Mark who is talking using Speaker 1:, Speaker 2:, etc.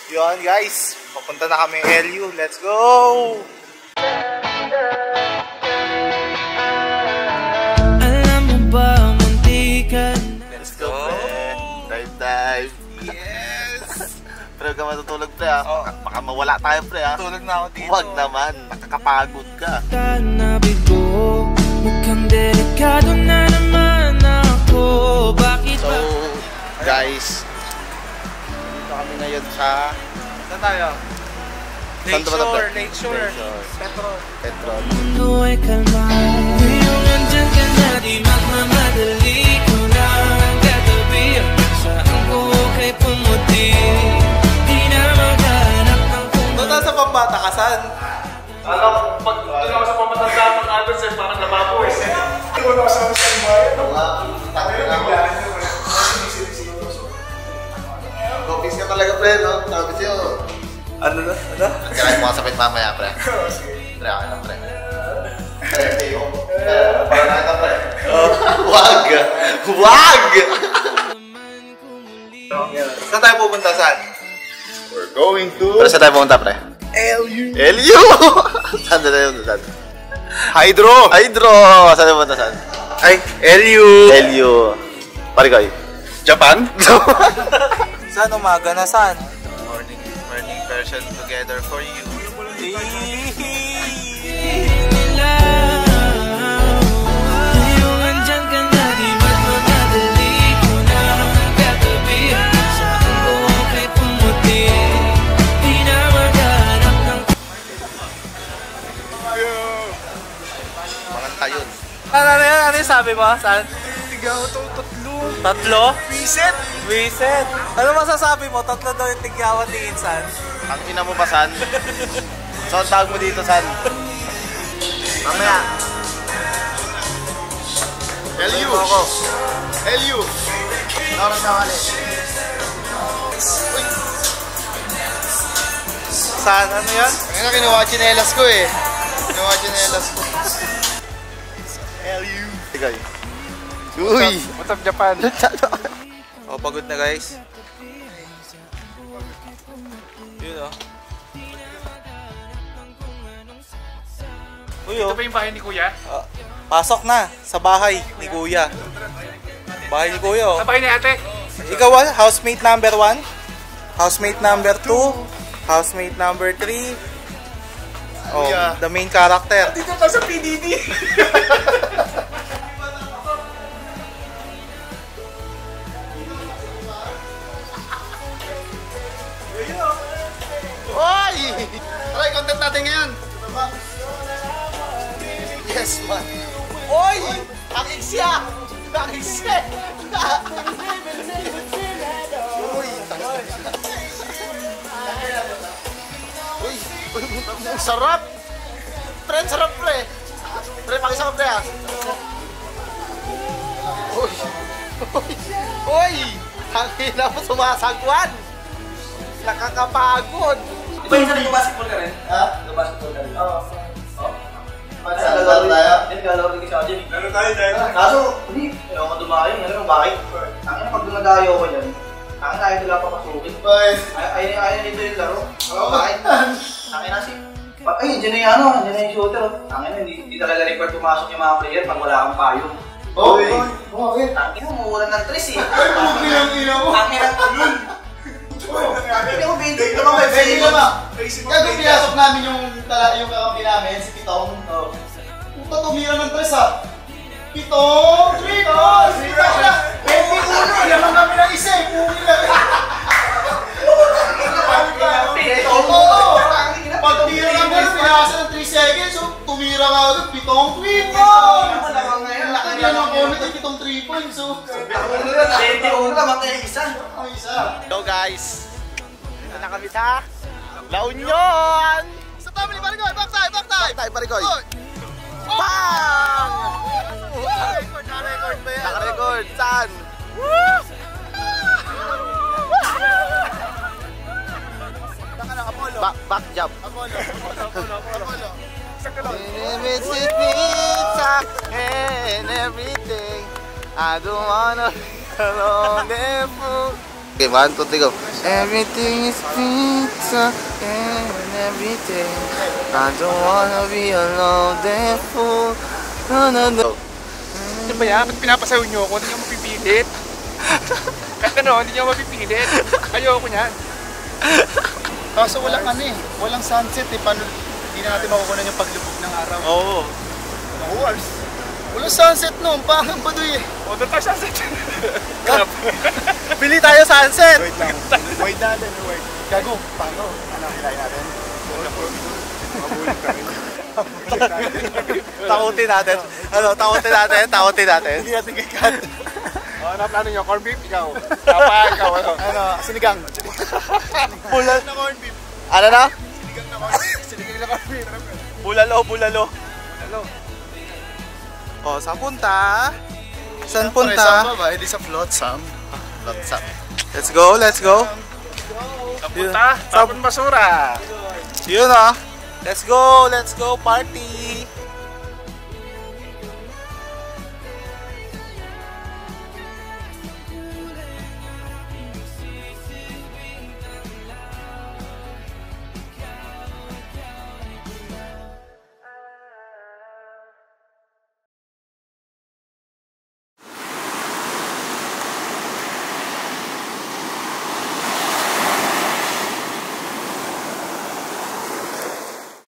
Speaker 1: Yun guys, papunta na kami LU. Let's go!
Speaker 2: Alam mo ba, muntikan.
Speaker 1: Let's go, pre. Dive. Yes! Pre, huwag ka matutulog, pre, ha? Baka mawala tayo, pre, ha? Tulog na ako dito. Huwag naman, nakakapagod ka.
Speaker 2: Tanabig ko, mukhang delikado na naman ako. Bakit
Speaker 1: ba? So, guys, dito kami ngayon sa... Saan tayo? Lakeshore. Petrol.
Speaker 2: Mundo ay kalma. Ngayong nandyan ka na, di magmamadali ko na ang katabi. Saan ko kay pumuti, di na maghanap ng kung...
Speaker 1: Doon tayo sa pambatakasan.
Speaker 3: Alam, pag doon ako sa pamatanda ng Albert, sir, parang lababo eh.
Speaker 4: Hindi ko na kasama sa bayan.
Speaker 1: Kopis ka talaga, pre, no? Sabi siyo. Ano? Kaya mo kasapit mamaya, pre. Pre, ako na, pre. Parang na, pre. Wag! Saan tayo pupunta, saan?
Speaker 4: We're going to...
Speaker 1: Pero saan tayo pupunta, pre? LU! Saan tayo pupunta, saan? Hydro! Saan tayo pupunta, saan?
Speaker 4: Ay, LU!
Speaker 1: Pare ko,
Speaker 4: Japan?
Speaker 1: Saan umaga na, saan? Morning version together for you. Ayun.
Speaker 3: Ano yung sabi mo? Saan?
Speaker 4: Tigaw ito,
Speaker 3: Tatlo?
Speaker 1: Wiset!
Speaker 3: Ano masasabi mo? Tatlo daw yung tigyawan ni Insan.
Speaker 1: Ang ina mo ba, San? So, ang tawag mo dito, San? Mamaya.
Speaker 4: LU!
Speaker 1: Nakarang nawali.
Speaker 3: Saan? Ano yan?
Speaker 4: Ngayon kinuha chinelas ko eh.
Speaker 1: LU. Sige. Uy!
Speaker 4: What's up, Japan?
Speaker 1: Oh, pagod na, guys. Yun, oh. Uy, oh.
Speaker 3: Ito ba yung bahay ni Kuya?
Speaker 1: Pasok na sa bahay ni Kuya. Bahay ni Kuya, oh.
Speaker 3: Sa bahay ni Ate?
Speaker 1: Ikaw, housemate number 1, housemate number 2, housemate number 3. Oh,
Speaker 4: Kuya.
Speaker 1: the main character.
Speaker 4: Dito ka sa PDD!
Speaker 1: Oy! Try, content natin ngayon. Yes, man. Oy! Nakik siya! Uy! Ang sarap! Pre, sarap, pre! Pre, pakisama, pre, ha? Uy! Ang hina mo sumasagwan! Nakakapagod!
Speaker 3: Di ba yung sarili basketball ka rin?
Speaker 1: Ha?
Speaker 3: Basketball ka rin? Oo.
Speaker 1: Naglalaro tayo?
Speaker 3: Naglalaro din kasi ako dyan.
Speaker 4: Lalo tayo dahil.
Speaker 3: Kaso, hindi. Ayaw ko dumayo. Alam mo bakit? Ang ina, pag dumadayo ko dyan, ang ina, ayaw nila papasukin. Ayaw nito yung laro. Bakit? Ang ina si... Ay, dyan na yung ano, dyan na yung shooter. Ang ina, hindi talaga required pumasok yung mga player pag wala kang payong.
Speaker 4: Okay.
Speaker 3: Ang ina, umuulan ng tres eh.
Speaker 4: Ang ina mo.
Speaker 3: Ang ina, hindi ko bindig naman may
Speaker 1: Pwede ka ba?
Speaker 4: Facebook.
Speaker 1: Kaya kung pinasok namin yung kakampi namin, si Pitong. Puta, tumira ng tres, ha? Pitong! Pitong!
Speaker 4: Yaman kami ng isa eh. Pugi na.
Speaker 1: Pag tira ng tres, pinasa ng 3 seconds, so tumira ka agad, Pitong! Pitong! Yan ang comment ng Pitong 3 points, so... Hello guys! Dito na kami sa La Union! Sa family, Parikoy! Back time, Parikoy! Bang! Naka-record ba yan? Naka-record! Saan? Back jump! Apollo! And everything I don't wanna be alone and fool. Okay, 1, 2, 3, go. Everything is pizza and everything. I don't wanna be alone, therefore. No, no, no.
Speaker 5: Ano ba yan? Ba't pinapasayaw nyo ako? Hindi nyo mapipilit. Kahit ano, hindi nyo mapipilit. Ayoko niyan.
Speaker 4: Kaso walang ano eh, walang sunset eh. Paano hindi na natin makukunan yung paglubog ng araw?
Speaker 5: Oo.
Speaker 4: Hours. Walang sunset noon, pangang baduy eh.
Speaker 5: O, doon tayo sunset.
Speaker 1: Bili tayo sunset!
Speaker 4: Wait lang. Wait natin, wait. Gago, paano? Ano, hilahin natin?
Speaker 1: Takutin natin. Ano, takutin natin.
Speaker 4: Hindi natin kikat.
Speaker 5: O, ano plano nyo? Corn beef? Ikaw. Papa, ikaw.
Speaker 4: Ano, sinigang.
Speaker 1: Bulal.
Speaker 4: Na corn beef.
Speaker 1: Ano na?
Speaker 4: Sinigang na corn beef. Sinigang na corn beef.
Speaker 1: Bulalo.
Speaker 5: Bulalo.
Speaker 1: O, saan punta? Saan
Speaker 4: Saan
Speaker 1: punta?
Speaker 4: ba? Hindi sa Flotsam.
Speaker 1: Flotsam. Let's go, let's go.
Speaker 5: Punta, tapon basura.
Speaker 1: Yun ah. Let's go party.